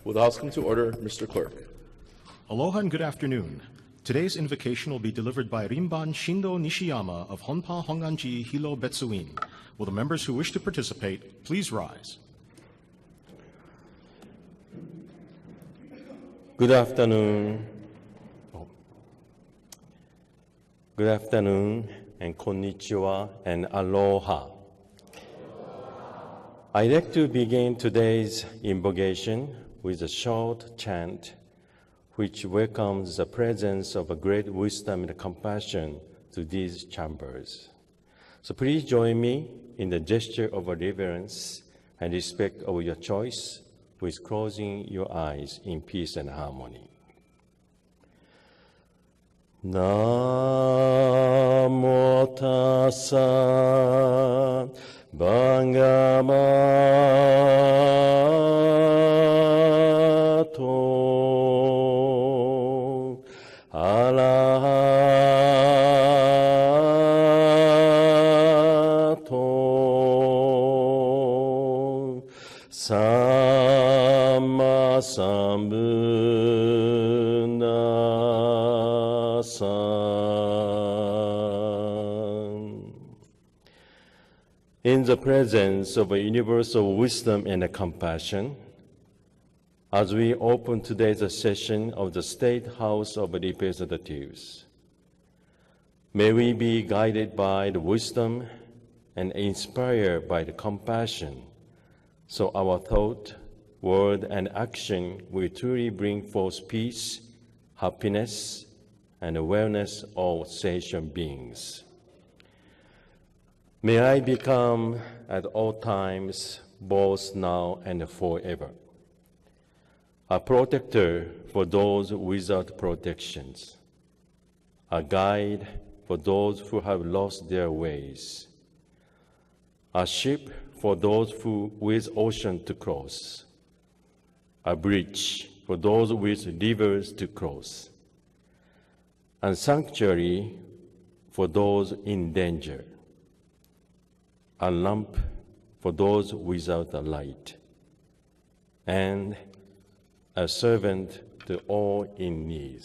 Will the House come to order, Mr. Clerk? Aloha and good afternoon. Today's invocation will be delivered by Rinban Shindo Nishiyama of Honpa Honganji Hilo Betsuin. Will the members who wish to participate please rise? Good afternoon. Good afternoon and konnichiwa and aloha. I'd like to begin today's invocation with a short chant which welcomes the presence of a great wisdom and compassion to these chambers. So please join me in the gesture of reverence and respect of your choice with closing your eyes in peace and harmony. Namo tassa bhagavato arahato samma sambuddhassa. In the presence of a universal wisdom and compassion, as we open today's session of the State House of Representatives, may we be guided by the wisdom and inspired by the compassion, so our thought, word, and action will truly bring forth peace, happiness, and the wellness of sentient beings. May I become at all times, both now and forever, a protector for those without protections, a guide for those who have lost their ways, a ship for those who with ocean to cross, a bridge for those with rivers to cross, and sanctuary for those in danger, a lamp for those without a light, and a servant to all in need.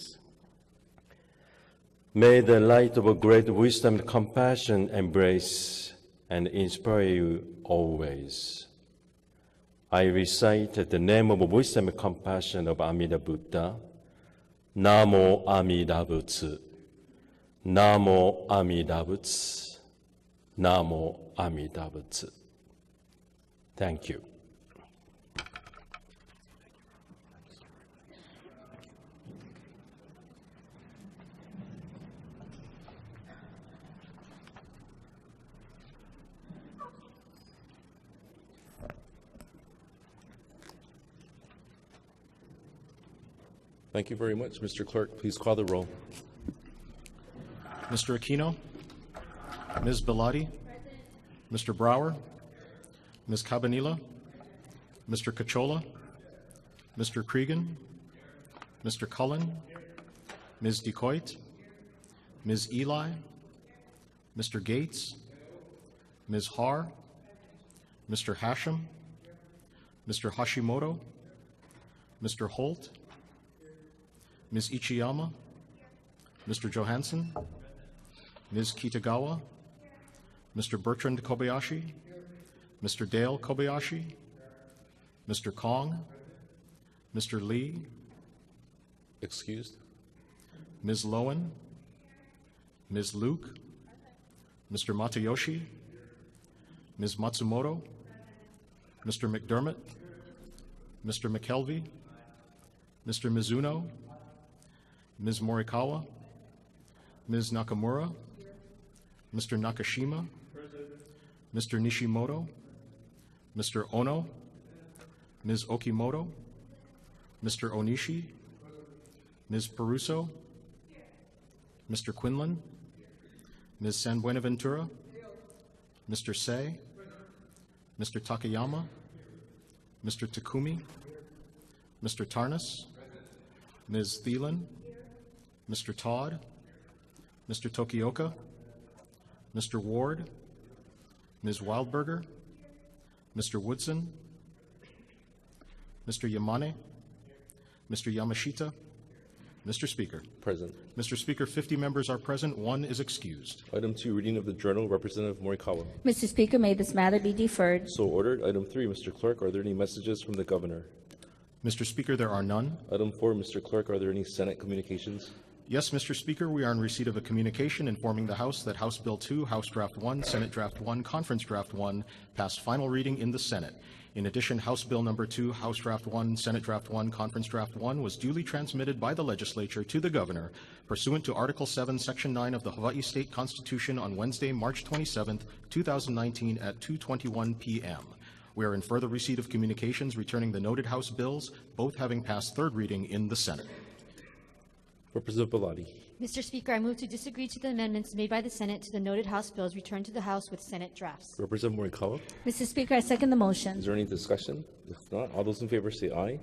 May the light of great wisdom and compassion embrace and inspire you always. I recite the name of wisdom and compassion of Amida Buddha. Namo Amida Butsu. Namo Amida Butsu. Namo Amida Butsu. Thank you. Thank you very much, Mr. Clerk. Please call the roll. Mr. Aquino, Ms. Bellotti, Mr. Brower, Ms. Cabanilla, Mr. Cachola, Mr. Cregan, Mr. Cullen, Ms. DeCoit, Ms. Eli, Mr. Gates, Ms. Har, Mr. Hashem, Mr. Hashimoto, Mr. Holt, Ms. Ichiyama, Mr. Johansson, Ms. Kitagawa, Mr. Bertrand Kobayashi, Mr. Dale Kobayashi, Mr. Kong, Mr. Lee, Excused. Ms. Lowen, Ms. Luke, Mr. Matayoshi, Ms. Matsumoto, Mr. McDermott, Mr. McKelvey, Mr. Mizuno, Ms. Morikawa, Ms. Nakamura, Mr. Nakashima, Mr. Nishimoto, Mr. Ono, Ms. Okimoto, Mr. Onishi, Ms. Peruso, Mr. Quinlan, Ms. San Buenaventura, Mr. Say, Mr. Takayama, Mr. Takumi, Mr. Tarnas, Ms. Thielen, Mr. Todd, Mr. Tokioka, Mr. Ward, Ms. Wildberger, Mr. Woodson, Mr. Yamane, Mr. Yamashita? Mr. Speaker. Present. Mr. Speaker, 50 members are present, 1 is excused. Item 2, reading of the journal, Representative Morikawa. Mr. Speaker, may this matter be deferred. So ordered. Item 3, Mr. Clerk, are there any messages from the Governor? Mr. Speaker, there are none. Item 4, Mr. Clerk, are there any Senate communications? Yes, Mr. Speaker, we are in receipt of a communication informing the House that House Bill 2, House Draft 1, Senate Draft 1, Conference Draft 1 passed final reading in the Senate. In addition, House Bill number 2, House Draft 1, Senate Draft 1, Conference Draft 1 was duly transmitted by the legislature to the Governor pursuant to Article 7, Section 9 of the Hawaii State Constitution on Wednesday, March 27, 2019 at 2:21 p.m. We are in further receipt of communications returning the noted House bills, both having passed third reading in the Senate. Representative Bellotti. Mr. Speaker, I move to disagree to the amendments made by the Senate to the noted House bills returned to the House with Senate drafts. Representative Morikawa. Mr. Speaker, I second the motion. Is there any discussion? If not, all those in favor say aye.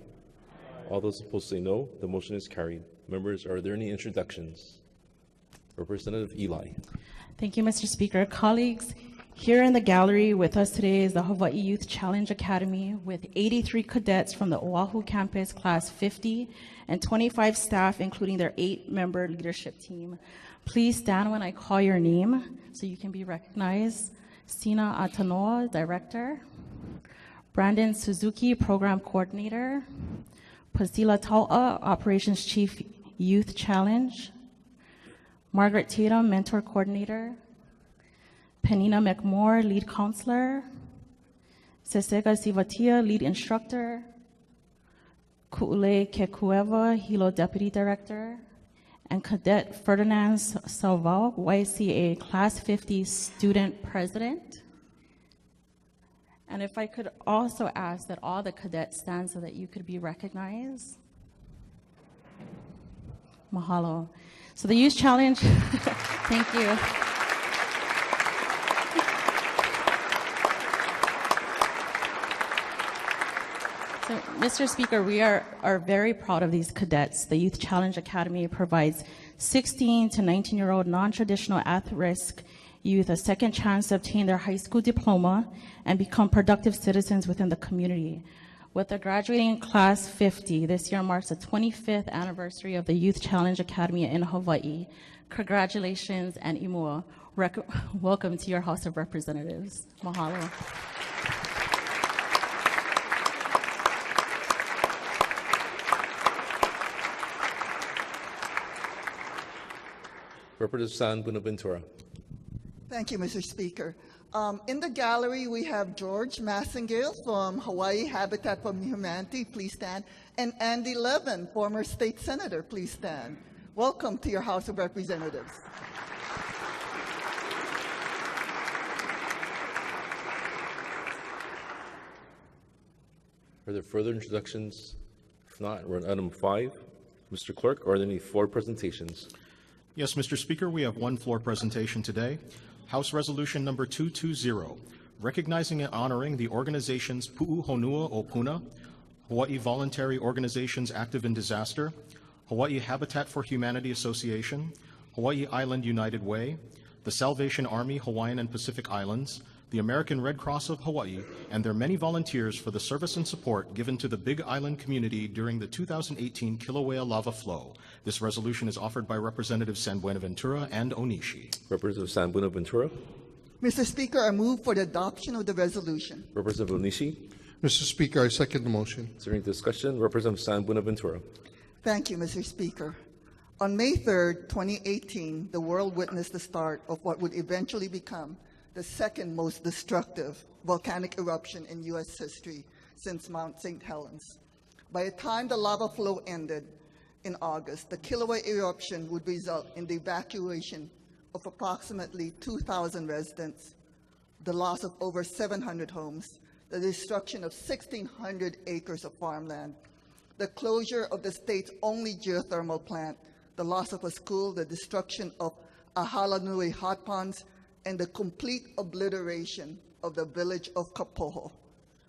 All those opposed say no. The motion is carried. Members, are there any introductions? Representative Eli. Thank you, Mr. Speaker. Colleagues, here in the gallery with us today is the Hawaii Youth Challenge Academy with 83 cadets from the Oahu campus, class 50, and 25 staff, including their 8-member leadership team. Please stand when I call your name so you can be recognized. Sina Atanoa, Director. Brandon Suzuki, Program Coordinator. Pasila Taua, Operations Chief, Youth Challenge. Margaret Tatum, Mentor Coordinator. Penina McMore, Lead Counselor. Sesega Sivatia, Lead Instructor. Ku'ule Kekueva, Hilo Deputy Director. And Cadet Ferdinand Salval, YCA Class 50 Student President. And if I could also ask that all the cadets stand so that you could be recognized. Mahalo. So the Youth Challenge, thank you. So, Mr. Speaker, we are very proud of these cadets. The Youth Challenge Academy provides 16 to 19-year-old non-traditional at-risk youth a second chance to obtain their high school diploma and become productive citizens within the community. With the graduating class 50, this year marks the 25th anniversary of the Youth Challenge Academy in Hawaii. Congratulations and imua. Welcome to your House of Representatives. Mahalo. Representative San Buenaventura. Thank you, Mr. Speaker. In the gallery, we have George Massingale from Hawaii Habitat for Humanity, please stand, and Andy Levin, former state senator, please stand. Welcome to your House of Representatives. Are there further introductions? If not, we're on item 5. Mr. Clerk, are there any floor presentations? Yes, Mr. Speaker, we have one floor presentation today. House Resolution number 220, recognizing and honoring the organizations PUUHONUA o PUNA, Hawaii Voluntary Organizations Active in Disaster, Hawaii Habitat for Humanity Association, Hawaii Island United Way, the Salvation Army Hawaiian and Pacific Islands, the American Red Cross of Hawaii, and their many volunteers for the service and support given to the Big Island community during the 2018 Kilauea lava flow. This resolution is offered by Representatives San Buenaventura and Onishi. Representative San Buenaventura. Mr. Speaker, I move for the adoption of the resolution. Representative Onishi. Mr. Speaker, I second the motion. Is there any discussion? Representative San Buenaventura. Thank you, Mr. Speaker. On May 3rd, 2018, the world witnessed the start of what would eventually become the second most destructive volcanic eruption in U.S. history since Mount St. Helens. By the time the lava flow ended in August, the Kilauea eruption would result in the evacuation of approximately 2,000 residents, the loss of over 700 homes, the destruction of 1,600 acres of farmland, the closure of the state's only geothermal plant, the loss of a school, the destruction of Ahalanui hot ponds, and the complete obliteration of the village of Kapoho,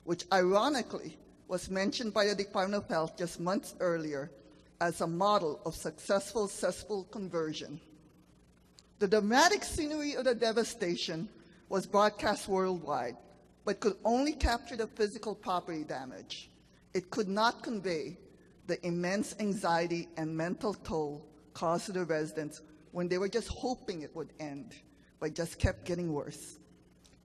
which ironically was mentioned by the Department of Health just months earlier as a model of successful cesspool conversion. The dramatic scenery of the devastation was broadcast worldwide, but could only capture the physical property damage. It could not convey the immense anxiety and mental toll caused to the residents when they were just hoping it would end, but just kept getting worse.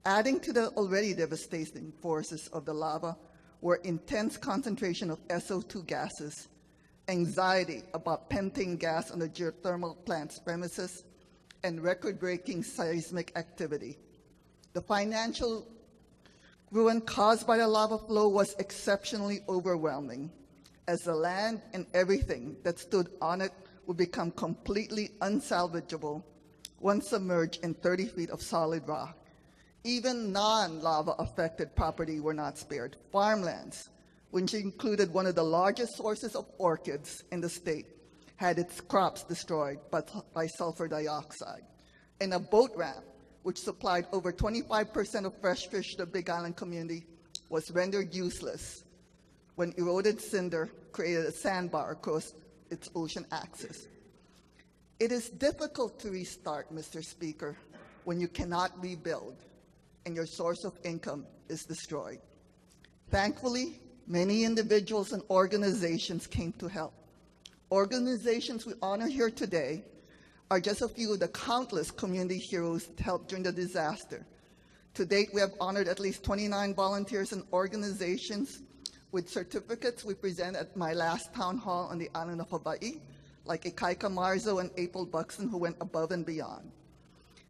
Adding to the already devastating forces of the lava were intense concentration of SO2 gases, anxiety about pentane gas on the geothermal plant's premises, and record-breaking seismic activity. The financial ruin caused by the lava flow was exceptionally overwhelming, as the land and everything that stood on it would become completely unsalvageable once submerged in 30 feet of solid rock. Even non-lava affected property were not spared. Farmlands, which included one of the largest sources of orchids in the state, had its crops destroyed by sulfur dioxide. And a boat ramp, which supplied over 25% of fresh fish to the Big Island community, was rendered useless when eroded cinder created a sandbar across its ocean axis. It is difficult to restart, Mr. Speaker, when you cannot rebuild and your source of income is destroyed. Thankfully, many individuals and organizations came to help. Organizations we honor here today are just a few of the countless community heroes that helped during the disaster. To date, we have honored at least 29 volunteers and organizations with certificates we present at my last town hall on the island of Hawaii, like Ikaika Marzo and April Buxton, who went above and beyond.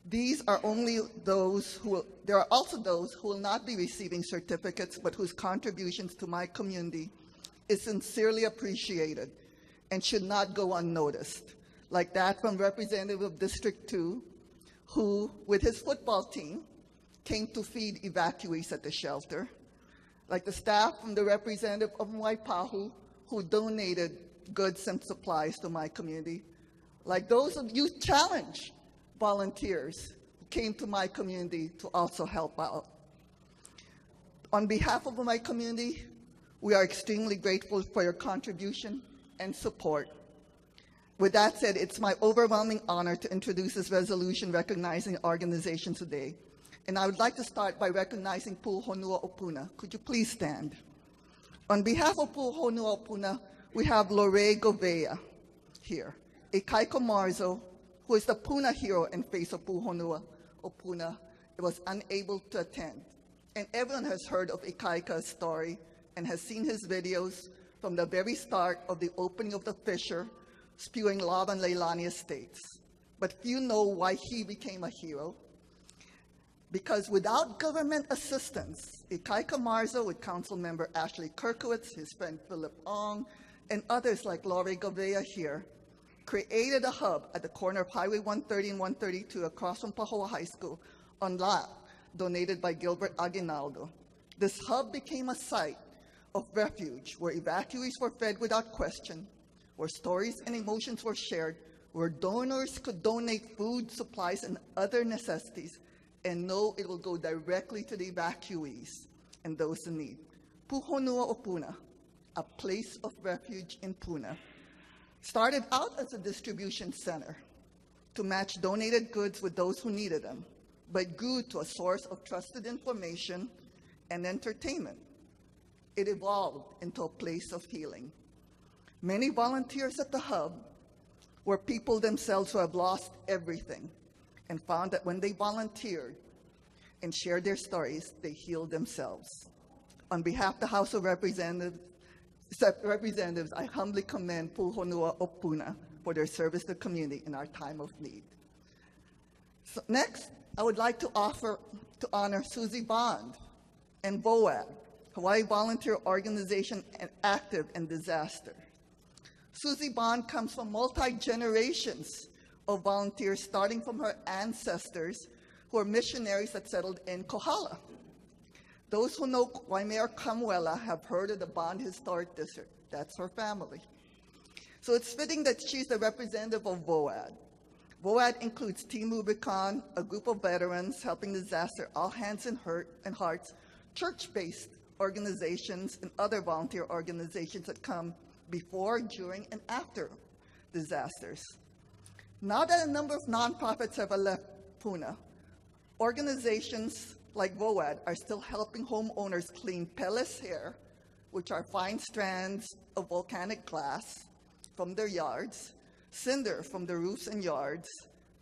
These are only those there are also those who will not be receiving certificates, but whose contributions to my community is sincerely appreciated and should not go unnoticed, like that from Representative of District 2, who, with his football team, came to feed evacuees at the shelter, like the staff from the representative of Waipahu, who donated goods and supplies to my community, like those of Youth Challenge volunteers who came to my community to also help out. On behalf of my community, we are extremely grateful for your contribution and support. With that said, it's my overwhelming honor to introduce this resolution recognizing organizations today. And I would like to start by recognizing PUUHONUA o PUNA. Could you please stand? On behalf of PUUHONUA o PUNA, we have Lore Govea here, Ikaika Marzo, who is the PUNA hero and face of PUUHONUA o PUNA, was unable to attend. And everyone has heard of Ikaika's story and has seen his videos from the very start of the opening of the fissure, spewing lava on Leilani Estates. But few know why he became a hero. Because without government assistance, Ikaika Marzo with Council Member Ashley Kirkowitz, his friend Philip Ong, and others like Lore Govea here, created a hub at the corner of Highway 130 and 132 across from Pahoa High School on lot donated by Gilbert Aguinaldo. This hub became a site of refuge where evacuees were fed without question, where stories and emotions were shared, where donors could donate food, supplies, and other necessities, and know it will go directly to the evacuees and those in need. PUUHONUA o PUNA, a place of refuge in Puna, started out as a distribution center to match donated goods with those who needed them, but grew to a source of trusted information and entertainment. It evolved into a place of healing. Many volunteers at the hub were people themselves who have lost everything and found that when they volunteered and shared their stories, they healed themselves. On behalf of the House of Representatives, I humbly commend PUUHONUA o PUNA for their service to the community in our time of need. So next, I would like to honor Susie Bond and VOAD, Hawaii Volunteer Organization and active in disaster. Susie Bond comes from multi-generations of volunteers, starting from her ancestors who are missionaries that settled in Kohala. Those who know Waimea Kamuela have heard of the Bond Historic District. That's her family. So it's fitting that she's the representative of VOAD. VOAD includes Team Rubicon, a group of veterans helping disaster, All Hands and Hearts, church-based organizations, and other volunteer organizations that come before, during, and after disasters. Now that a number of nonprofits have left Puna, organizations like VOAD are still helping homeowners clean Peles Hair, which are fine strands of volcanic glass from their yards, cinder from the roofs and yards,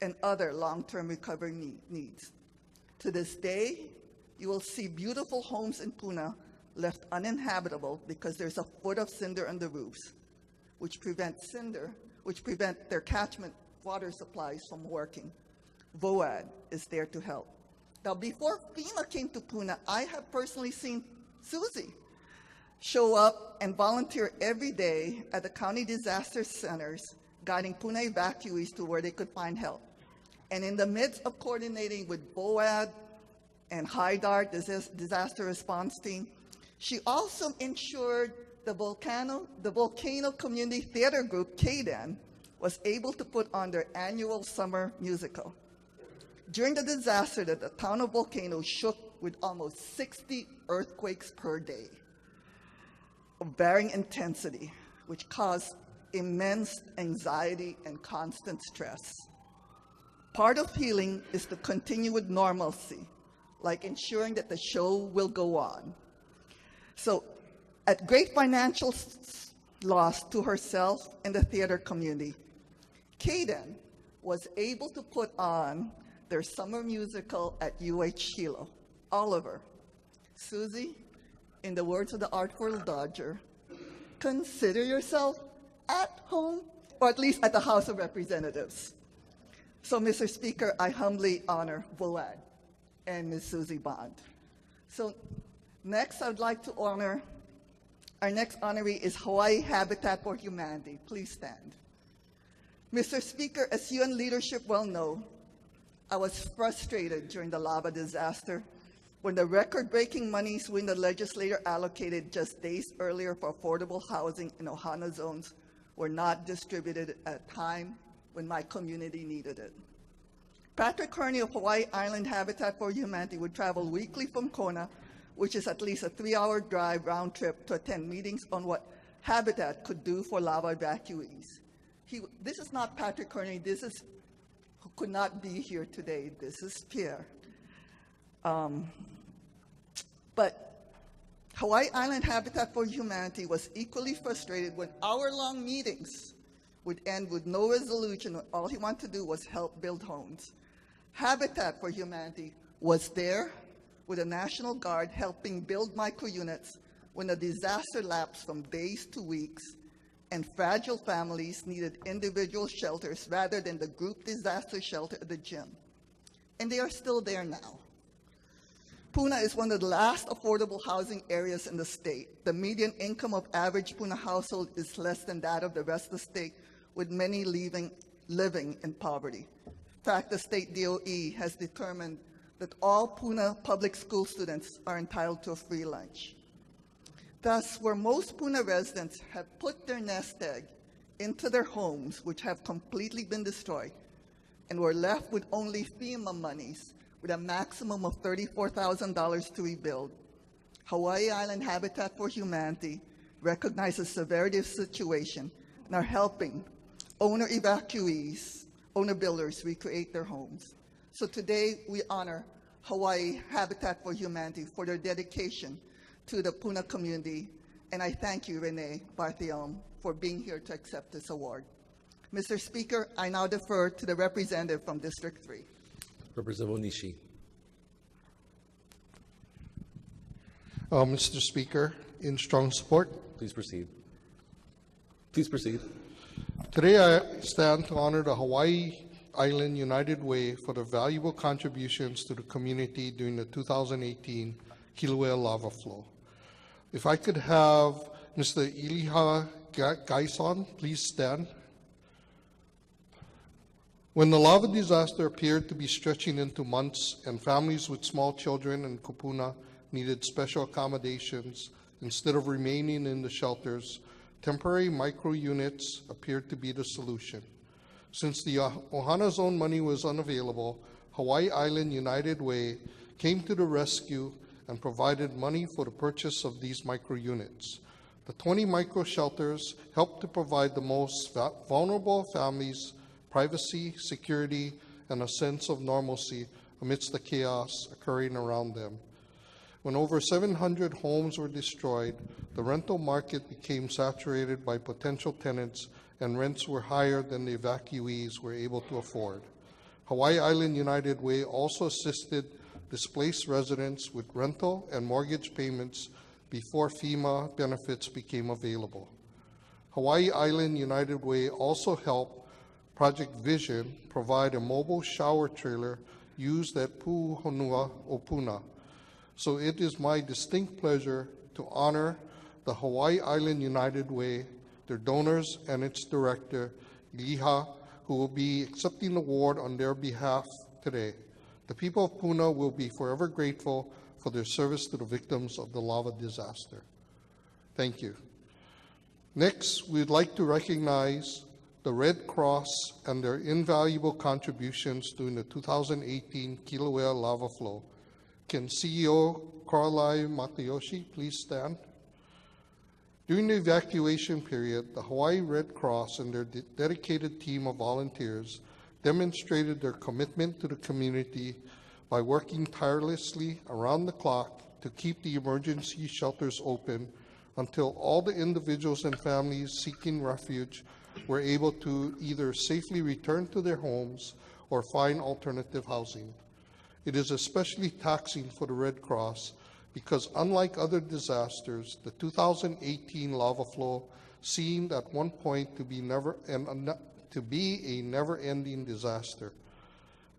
and other long-term recovery needs. To this day, you will see beautiful homes in Puna left uninhabitable because there's a foot of cinder on the roofs, which prevent their catchment water supplies from working. VOAD is there to help. Now, before FEMA came to Puna, I have personally seen Susie show up and volunteer every day at the county disaster centers, guiding Puna evacuees to where they could find help. And in the midst of coordinating with VOAD and HIDART, disaster response team, she also ensured the Volcano Community Theater Group, KDAN, was able to put on their annual summer musical. During the disaster, the town of Volcano shook with almost 60 earthquakes per day of varying intensity, which caused immense anxiety and constant stress. Part of healing is to continue with normalcy, like ensuring that the show will go on. So, at great financial loss to herself and the theater community, KDAN was able to put on their summer musical at UH Hilo. Oliver, Susie, in the words of the Artful Dodger, consider yourself at home, or at least at the House of Representatives. So, Mr. Speaker, I humbly honor VOAD and Ms. Susie Bond. So next, I'd like to honor, our next honoree is Hawaii Habitat for Humanity. Please stand. Mr. Speaker, as UN leadership well know, I was frustrated during the lava disaster when the record-breaking monies we in the legislature allocated just days earlier for affordable housing in Ohana zones were not distributed at a time when my community needed it. Patrick Kearney of Hawaii Island Habitat for Humanity would travel weekly from Kona, which is at least a 3-hour drive round trip, to attend meetings on what Habitat could do for lava evacuees. This is not Patrick Kearney, this is who could not be here today. This is Pierre. But Hawaii Island Habitat for Humanity was equally frustrated when hour-long meetings would end with no resolution when all he wanted to do was help build homes. Habitat for Humanity was there with the National Guard helping build micro-units when the disaster lapsed from days to weeks and fragile families needed individual shelters rather than the group disaster shelter at the gym. And they are still there now. Puna is one of the last affordable housing areas in the state. The median income of average Puna household is less than that of the rest of the state, with many living in poverty. In fact, the state DOE has determined that all Puna public school students are entitled to a free lunch. Thus, where most Puna residents have put their nest egg into their homes, which have completely been destroyed, and were left with only FEMA monies, with a maximum of $34,000 to rebuild, Hawaii Island Habitat for Humanity recognizes the severity of the situation and are helping owner builders recreate their homes. So today we honor Hawaii Habitat for Humanity for their dedication to the Puna community, and I thank you, Renee Barthielm, for being here to accept this award. Mr. Speaker, I now defer to the representative from District 3. Representative Onishi. Mr. Speaker, in strong support. Please proceed. Please proceed. Today I stand to honor the Hawaii Island United Way for their valuable contributions to the community during the 2018 Kilauea lava flow. If I could have Mr. Iliha Gaison please stand. When the lava disaster appeared to be stretching into months and families with small children in Kupuna needed special accommodations instead of remaining in the shelters, temporary micro-units appeared to be the solution. Since the Ohana Zone money was unavailable, Hawaii Island United Way came to the rescue and provided money for the purchase of these micro-units. The 20 micro-shelters helped to provide the most vulnerable families privacy, security, and a sense of normalcy amidst the chaos occurring around them. When over 700 homes were destroyed, the rental market became saturated by potential tenants and rents were higher than the evacuees were able to afford. Hawaii Island United Way also assisted displaced residents with rental and mortgage payments before FEMA benefits became available. Hawaii Island United Way also helped Project Vision provide a mobile shower trailer used at PUUHONUA o PUNA. So it is my distinct pleasure to honor the Hawaii Island United Way, their donors, and its director, Liha, who will be accepting the award on their behalf today. The people of Puna will be forever grateful for their service to the victims of the lava disaster. Thank you. Next, we'd like to recognize the Red Cross and their invaluable contributions during the 2018 Kilauea lava flow. Can CEO KILAUEA Matayoshi please stand? During the evacuation period, the Hawaii Red Cross and their dedicated team of volunteers demonstrated their commitment to the community by working tirelessly around the clock to keep the emergency shelters open until all the individuals and families seeking refuge were able to either safely return to their homes or find alternative housing. It is especially taxing for the Red Cross because unlike other disasters, the 2018 lava flow seemed at one point to be a never-ending disaster.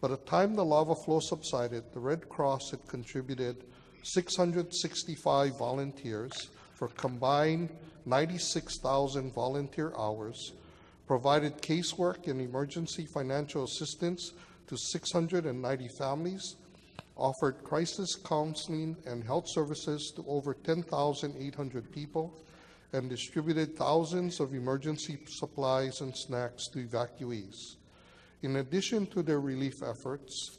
By the time the lava flow subsided, the Red Cross had contributed 665 volunteers for combined 96,000 volunteer hours, provided casework and emergency financial assistance to 690 families, offered crisis counseling and health services to over 10,800 people, and distributed thousands of emergency supplies and snacks to evacuees. In addition to their relief efforts,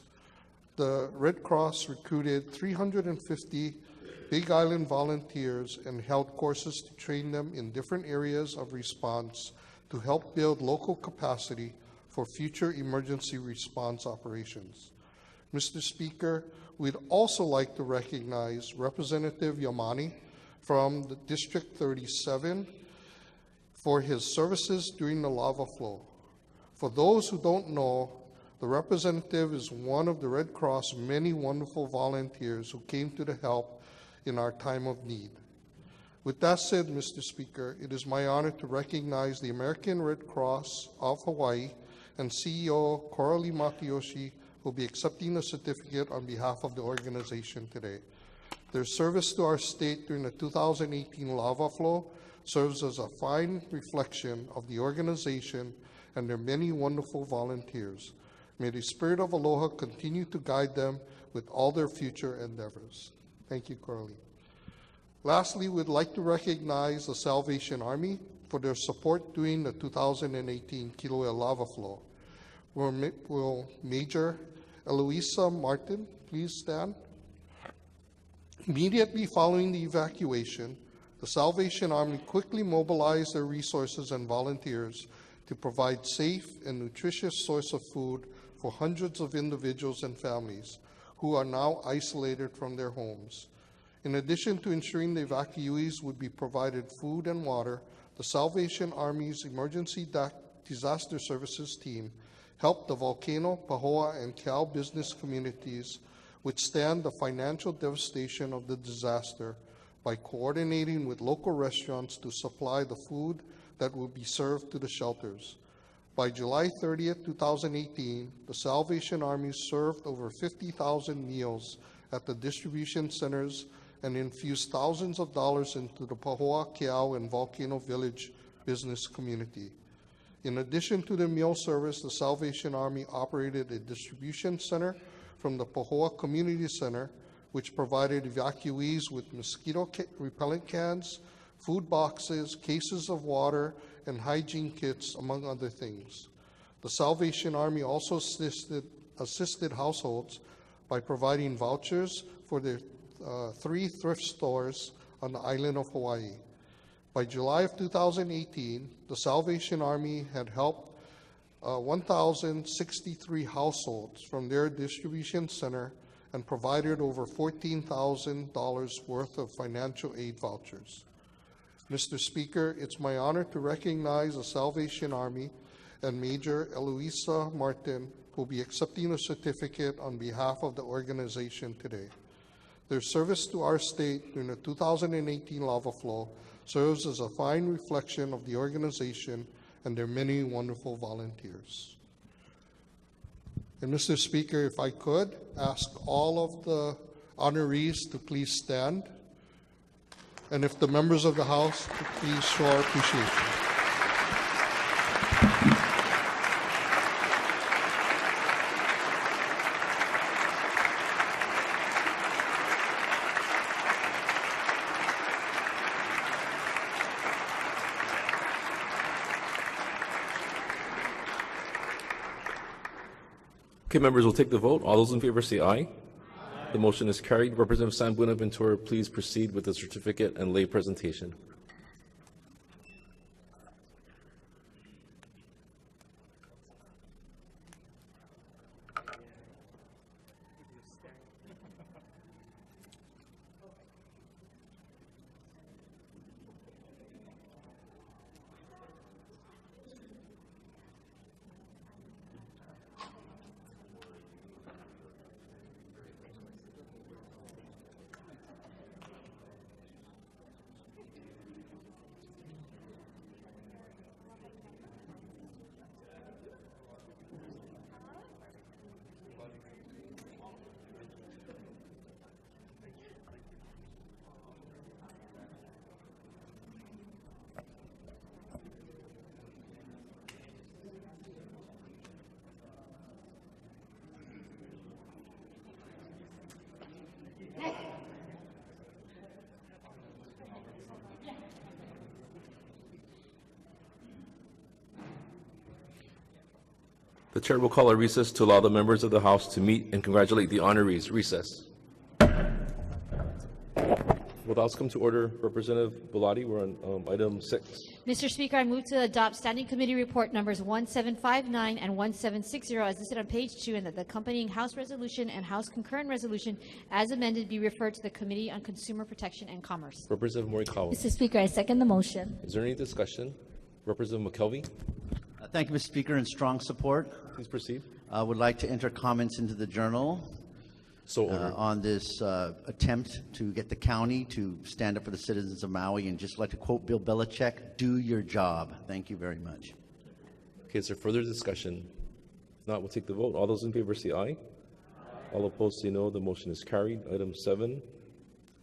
the Red Cross recruited 350 Big Island volunteers and held courses to train them in different areas of response to help build local capacity for future emergency response operations. Mr. Speaker, we'd also like to recognize Representative Yamani from the District 37 for his services during the lava flow. For those who don't know, the representative is one of the Red Cross' many wonderful volunteers who came to the help in our time of need. With that said, Mr. Speaker, it is my honor to recognize the American Red Cross of Hawaii and CEO Coralie Matayoshi, who will be accepting the certificate on behalf of the organization today. Their service to our state during the 2018 lava flow serves as a fine reflection of the organization and their many wonderful volunteers. May the spirit of aloha continue to guide them with all their future endeavors. Thank you, Coralie. Lastly, we'd like to recognize the Salvation Army for their support during the 2018 Kilauea lava flow. Will Major Eloisa Martin please stand? Immediately following the evacuation, the Salvation Army quickly mobilized their resources and volunteers to provide safe and nutritious source of food for hundreds of individuals and families who are now isolated from their homes. In addition to ensuring the evacuees would be provided food and water, the Salvation Army's Emergency Disaster Services team helped the Volcano, Pahoa, and Cal business communities withstand the financial devastation of the disaster by coordinating with local restaurants to supply the food that will be served to the shelters. By July 30th, 2018, the Salvation Army served over 50,000 meals at the distribution centers and infused thousands of dollars into the Pahoa, Keau, and Volcano Village business community. In addition to the meal service, the Salvation Army operated a distribution center from the Pahoa Community Center, which provided evacuees with mosquito repellent cans, food boxes, cases of water, and hygiene kits, among other things. The Salvation Army also assisted households by providing vouchers for their 3 thrift stores on the island of Hawaii. By July of 2018, the Salvation Army had helped 1,063 households from their distribution center and provided over $14,000 worth of financial aid vouchers. Mr. Speaker, it's my honor to recognize the Salvation Army and Major Eloisa Martin, who will be accepting a certificate on behalf of the organization today. Their service to our state during the 2018 lava flow serves as a fine reflection of the organization and their many wonderful volunteers. And Mr. Speaker, if I could ask all of the honorees to please stand, and if the members of the House to please show our appreciation. Okay, members, we'll take the vote. All those in favor say aye. The motion is carried. Representative San Buenaventura, please proceed with the certificate and lay presentation. The chair will call a recess to allow the members of the House to meet and congratulate the honorees. Recess. Will the House come to order? Representative Bellotti, we're on item 6. Mr. Speaker, I move to adopt Standing Committee Report numbers 1759 and 1760 as listed on page 2, and that the accompanying House Resolution and House Concurrent Resolution as amended be referred to the Committee on Consumer Protection and Commerce. Representative Morikawa. Mr. Speaker, I second the motion. Is there any discussion? Representative McKelvey, Thank you, Mr. Speaker, in strong support. please proceed. I would like to enter comments into the journal So ordered. on this attempt to get the county to stand up for the citizens of Maui, and just like to quote Bill Belichick, do your job. Thank you very much. Okay, is there further discussion? If not, we'll take the vote. All those in favor say aye. All opposed say no. The motion is carried. Item 7,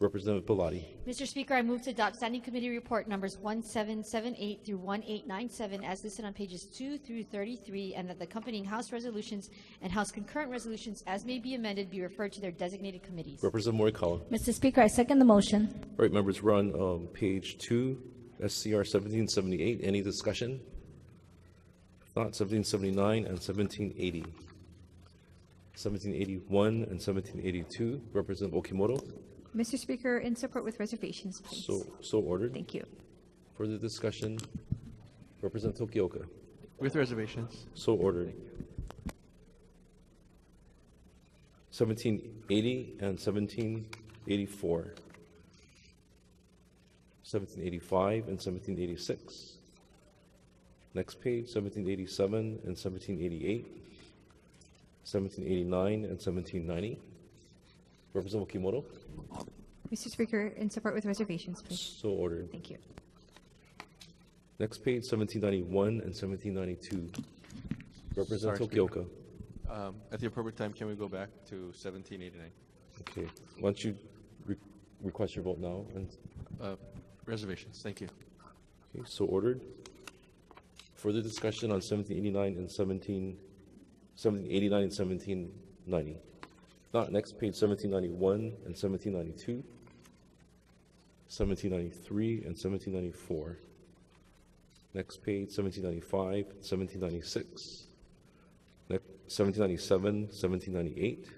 Representative Bellotti. Mr. Speaker, I move to adopt Standing Committee Report numbers 1778 through 1897 as listed on pages 2 through 33, and that the accompanying House Resolutions and House Concurrent Resolutions as may be amended be referred to their designated committees. Representative Morikawa. Mr. Speaker, I second the motion. All right, members, we're on page 2, SCR 1778. Any discussion? If not, 1779 and 1780. 1781 and 1782. Representative Okimoto. Mr. Speaker, in support with reservations, please. So ordered. Thank you. Further discussion? Representative Tokioka. With reservations. So ordered. 1780 and 1784. 1785 and 1786. Next page, 1787 and 1788. 1789 and 1790. Representative Okimoto. Mr. Speaker, in support with reservations, please. So ordered. Thank you. Next page, 1791 and 1792. Representative Tokioka. At the appropriate time, can we go back to 1789? Okay. Why don't you request your vote now? And Reservations. Thank you. okay, so ordered. Further discussion on 1789 and 1789 and 1790. Not next page, 1791 and 1792. 1793 and 1794. Next page, 1795, 1796. 1797, 1798.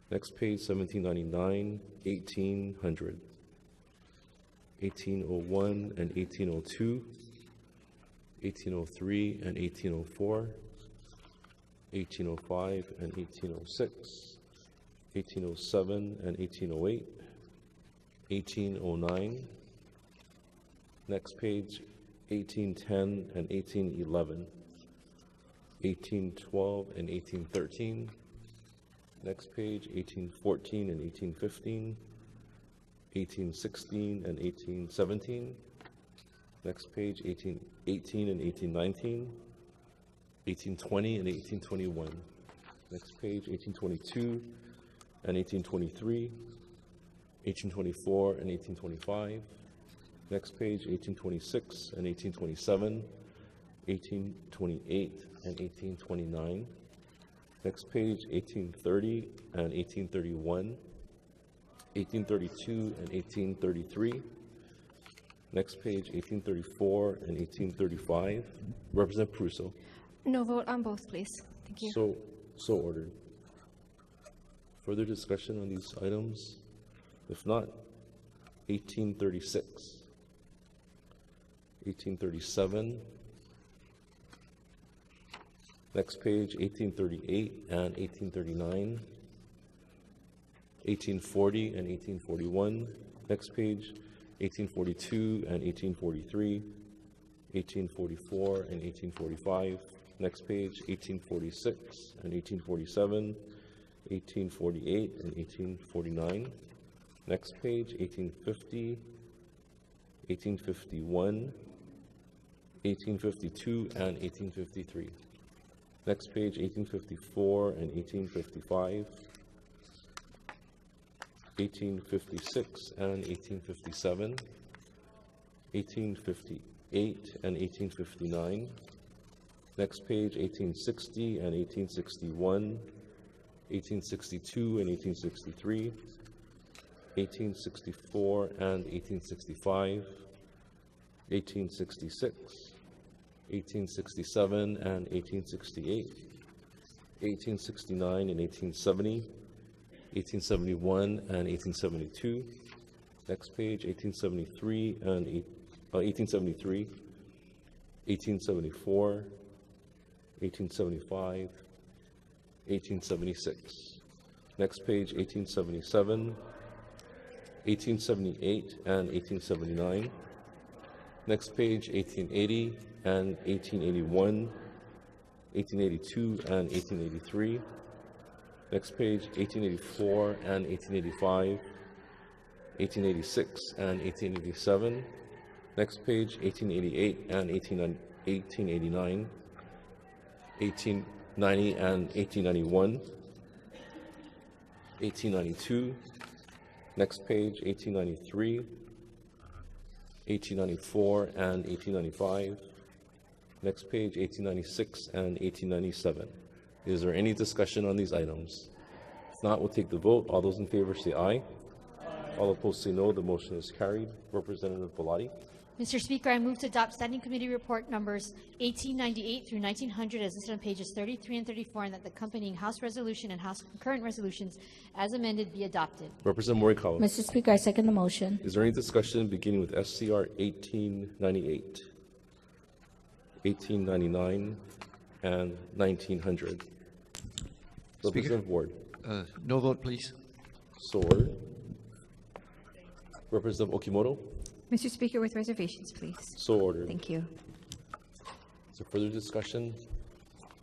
Next page, 1799, 1800. 1801 and 1802. 1803 and 1804. 1805 and 1806. 1807 and 1808, 1809. Next page, 1810 and 1811, 1812 and 1813. Next page, 1814 and 1815, 1816 and 1817. Next page, 1818 and 1819, 1820 and 1821. Next page, 1822 and 1823, 1824 and 1825. Next page, 1826 and 1827, 1828 and 1829. Next page, 1830 and 1831, 1832 and 1833. Next page, 1834 and 1835. Representative Prusso. No vote on both, please. Thank you. So ordered. Further discussion on these items? If not, 1836, 1837. Next page, 1838 and 1839, 1840 and 1841. Next page, 1842 and 1843, 1844 and 1845. Next page, 1846 and 1847, 1848 and 1849. Next page, 1850, 1851, 1852 and 1853. Next page, 1854 and 1855, 1856 and 1857, 1858 and 1859. Next page, 1860 and 1861, 1862 and 1863, 1864 and 1865, 1866, 1867 and 1868, 1869 and 1870, 1871 and 1872. Next page, 1873 and 1873, 1874, 1875, 1876. Next page, 1877, 1878 and 1879. Next page, 1880 and 1881, 1882 and 1883. Next page, 1884 and 1885, 1886 and 1887. Next page, 1888 and 1889, 1890 and 1891, 1892. Next page, 1893, 1894 and 1895. Next page, 1896 and 1897. Is there any discussion on these items? If not, we'll take the vote. All those in favor say aye. All opposed say no. The motion is carried. Representative Bellotti. Mr. Speaker, I move to adopt Standing Committee Report numbers 1898 through 1900 as listed on pages 33 and 34, and that the accompanying House Resolution and House Concurrent Resolutions as amended be adopted. Representative Morikawa. Mr. Speaker, I second the motion. Is there any discussion beginning with SCR 1898, 1899, and 1900? Representative Ward. No vote, please. So ordered. Representative Okimoto. Mr. Speaker, with reservations, please. So ordered. Thank you. Is there further discussion?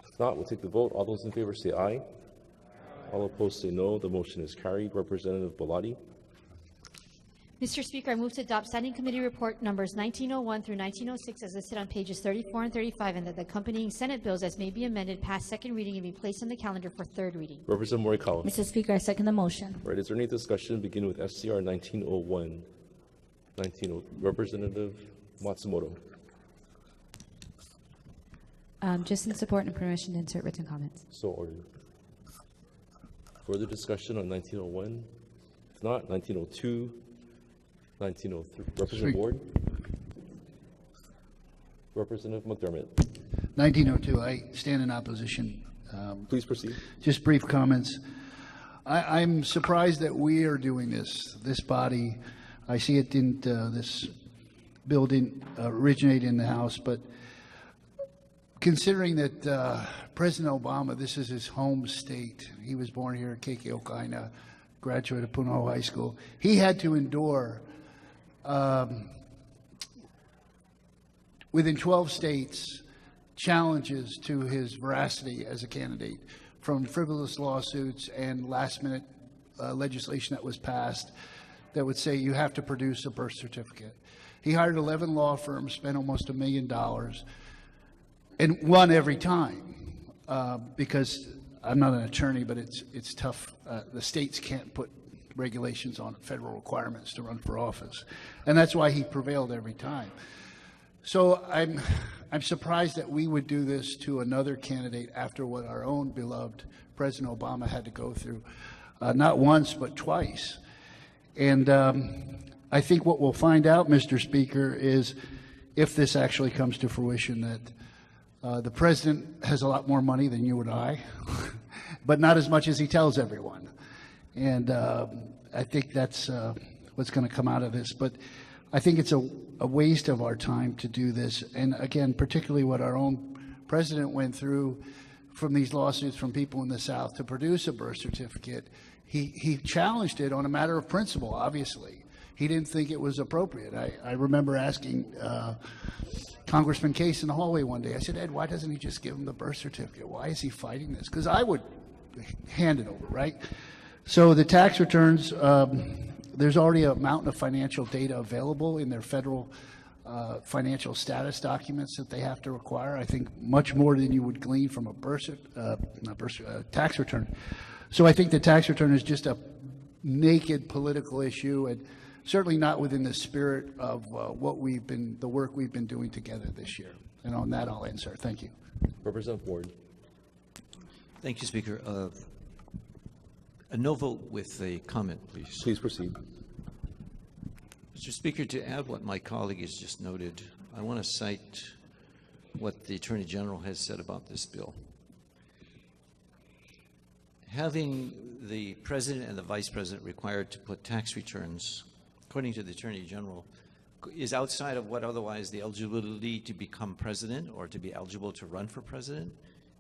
If not, we'll take the vote. All those in favor say aye. All opposed say no. The motion is carried. Representative Bellotti. Mr. Speaker, I move to adopt Standing Committee Report numbers 1901 through 1906 as listed on pages 34 and 35, and that the accompanying Senate bills as may be amended pass second reading and be placed on the calendar for third reading. Representative Morikawa. Mr. Speaker, I second the motion. Right. Is there any discussion beginning with SCR 1901? Representative Matsumoto. Just in support and permission to insert written comments. So ordered. Further discussion on 1901? If not, 1902, 1903. Representative Ward. Representative McDermott. 1902, I stand in opposition. Please proceed. Just brief comments. I'm surprised that we are doing this body. I see it didn't, this bill didn't originate in the House, but considering that President Obama, this is his home state. He was born here at KILAUEA, graduate of PUNA High School. He had to endure within 12 states challenges to his veracity as a candidate, from frivolous lawsuits and last-minute legislation that was passed that would say you have to produce a birth certificate. He hired 11 law firms, spent almost $1 million, and won every time because I'm not an attorney, but it's tough. The states can't put regulations on federal requirements to run for office, and that's why he prevailed every time. So I'm surprised that we would do this to another candidate after what our own beloved President Obama had to go through, not once but twice. And I think what we'll find out, Mr. Speaker, is if this actually comes to fruition, that the president has a lot more money than you and I, but not as much as he tells everyone. And I think that's what's going to come out of this. But I think it's a waste of our time to do this. And again, particularly what our own president went through from these lawsuits from people in the South to produce a birth certificate. He challenged it on a matter of principle, obviously. He didn't think it was appropriate. I remember asking Congressman Case in the hallway one day, I said, Ed, why doesn't he just give him the birth certificate? Why is he fighting this? Because I would hand it over, right? So the tax returns, there's already a mountain of financial data available in their federal financial status documents that they have to require. I think much more than you would glean from a tax return. So I think the tax return is just a naked political issue, and certainly not within the spirit of the work we've been doing together this year. And on that, I'll end, sir. Thank you. Representative Ward. Thank you, Speaker. A no vote with a comment, please. Please proceed. Mr. Speaker, to add what my colleague has just noted, I want to cite what the Attorney General has said about this bill. Having the President and the Vice President required to put tax returns, according to the Attorney General, is outside of what otherwise the eligibility to become President or to be eligible to run for President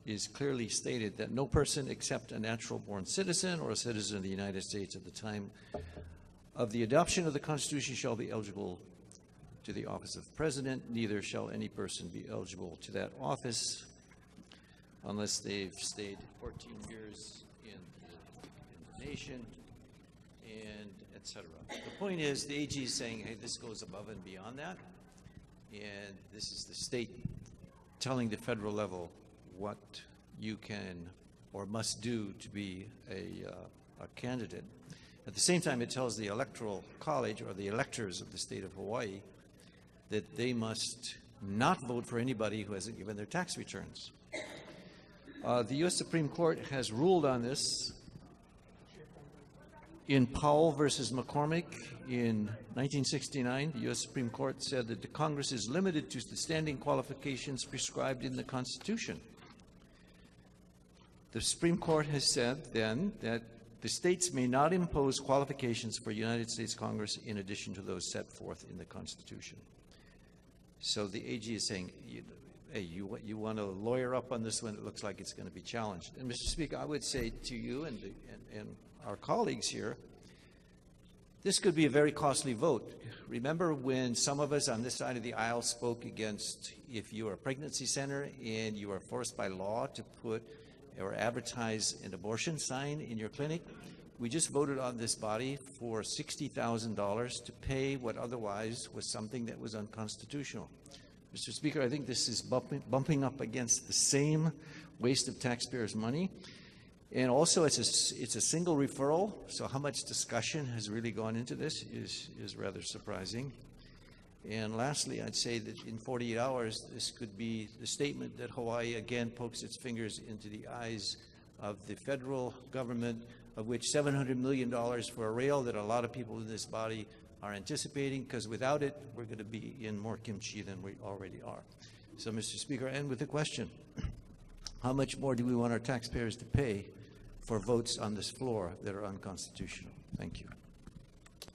is clearly stated that no person except a natural-born citizen or a citizen of the United States at the time of the adoption of the Constitution shall be eligible to the office of President. Neither shall any person be eligible to that office unless they've stayed 14 years in the nation, and etc. The point is, the AG is saying, hey, this goes above and beyond that, and this is the state telling the federal level what you can or must do to be a candidate. At the same time, it tells the Electoral College or the electors of the state of Hawaii that they must not vote for anybody who hasn't given their tax returns. The U.S. Supreme Court has ruled on this in Powell versus McCormick in 1969. The U.S. Supreme Court said that the Congress is limited to the standing qualifications prescribed in the Constitution. The Supreme Court has said then that the states may not impose qualifications for United States Congress in addition to those set forth in the Constitution. So the AG is saying, hey, you want to lawyer up on this one, it looks like it's going to be challenged. And Mr. Speaker, I would say to you and our colleagues here, this could be a very costly vote. Remember when some of us on this side of the aisle spoke against if you are a pregnancy center and you are forced by law to put or advertise an abortion sign in your clinic? We just voted on this body for $60,000 to pay what otherwise was something that was unconstitutional. Mr. Speaker, I think this is bumping up against the same waste of taxpayers' money. And also, it's a single referral, so how much discussion has really gone into this is rather surprising. And lastly, I'd say that in 48 hours, this could be the statement that Hawaii again pokes its fingers into the eyes of the federal government, of which $700 million for a rail that a lot of people in this body are anticipating, because without it, we're going to be in more kimchi than we already are. So, Mr. Speaker, I end with a question. How much more do we want our taxpayers to pay for votes on this floor that are unconstitutional? Thank you.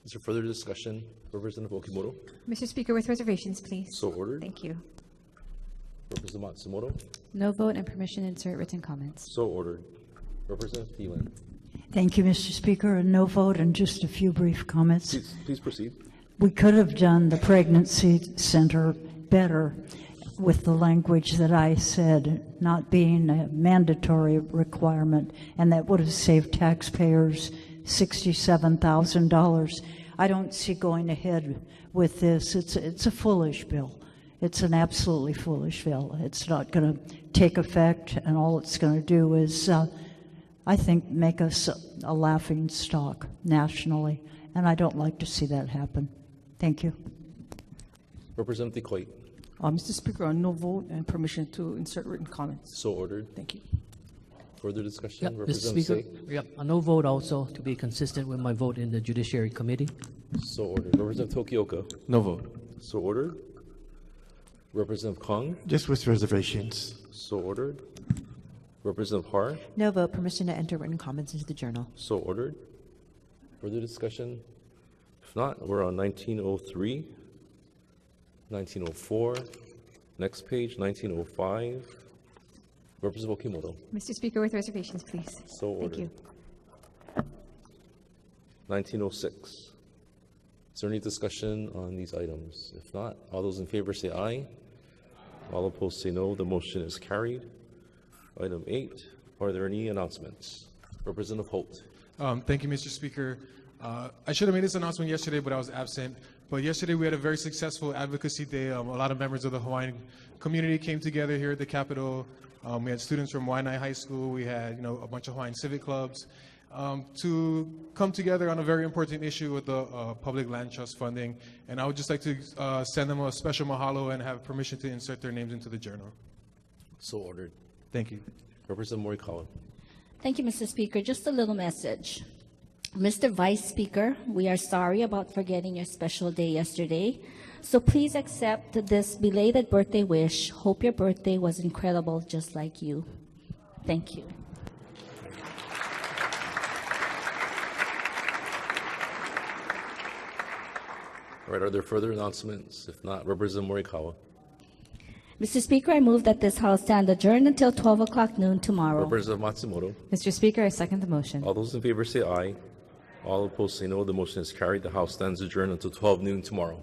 Is there further discussion? Representative Okimoto. Mr. Speaker, with reservations, please. So ordered. Thank you. Representative Matsumoto. No vote and permission to insert written comments. So ordered. Representative Thielen. Thank you, Mr. Speaker. A no vote and just a few brief comments. Please proceed. We could have done the pregnancy center better with the language that I said, not being a mandatory requirement, and that would have saved taxpayers $67,000. I don't see going ahead with this. It's a foolish bill. It's an absolutely foolish bill. It's not going to take effect, and all it's going to do is, I think, make us a laughing stock nationally, and I don't like to see that happen. Thank you. Representative Coit. Mr. Speaker, no vote and permission to insert written comments. So ordered. Thank you. Further discussion? Yep, Mr. Representative Speaker. Say. Yep, a no vote also to be consistent with my vote in the Judiciary Committee. So ordered. Representative Tokioka. No vote. So ordered. Representative Kong. Just with reservations. So ordered. Representative Har. No vote. Permission to enter written comments into the journal. So ordered. Further discussion? If not, we're on 1903, 1904. Next page, 1905. Representative Okimoto. Mr. Speaker, with reservations, please. So ordered. Thank you. 1906. Is there any discussion on these items? If not, all those in favor say aye. All opposed say no. The motion is carried. Item 8. Are there any announcements? Representative Holt. Thank you, Mr. Speaker. I should have made this announcement yesterday, but I was absent. But yesterday we had a very successful advocacy day. A lot of members of the Hawaiian community came together here at the Capitol. We had students from Waianae High School. We had, a bunch of Hawaiian civic clubs to come together on a very important issue with the public land trust funding. And I would just like to send them a special mahalo and have permission to insert their names into the journal. So ordered. Thank you. Representative Morikawa. Thank you, Mr. Speaker. Just a little message. Mr. Vice Speaker, we are sorry about forgetting your special day yesterday. So please accept this belated birthday wish. Hope your birthday was incredible, just like you. Thank you. All right, are there further announcements? If not, Representative Morikawa. Mr. Speaker, I move that this House stand adjourned until 12 o'clock noon tomorrow. Representative Matsumoto. Mr. Speaker, I second the motion. All those in favor say aye. All opposed say no. The motion is carried. The House stands adjourned until 12 noon tomorrow.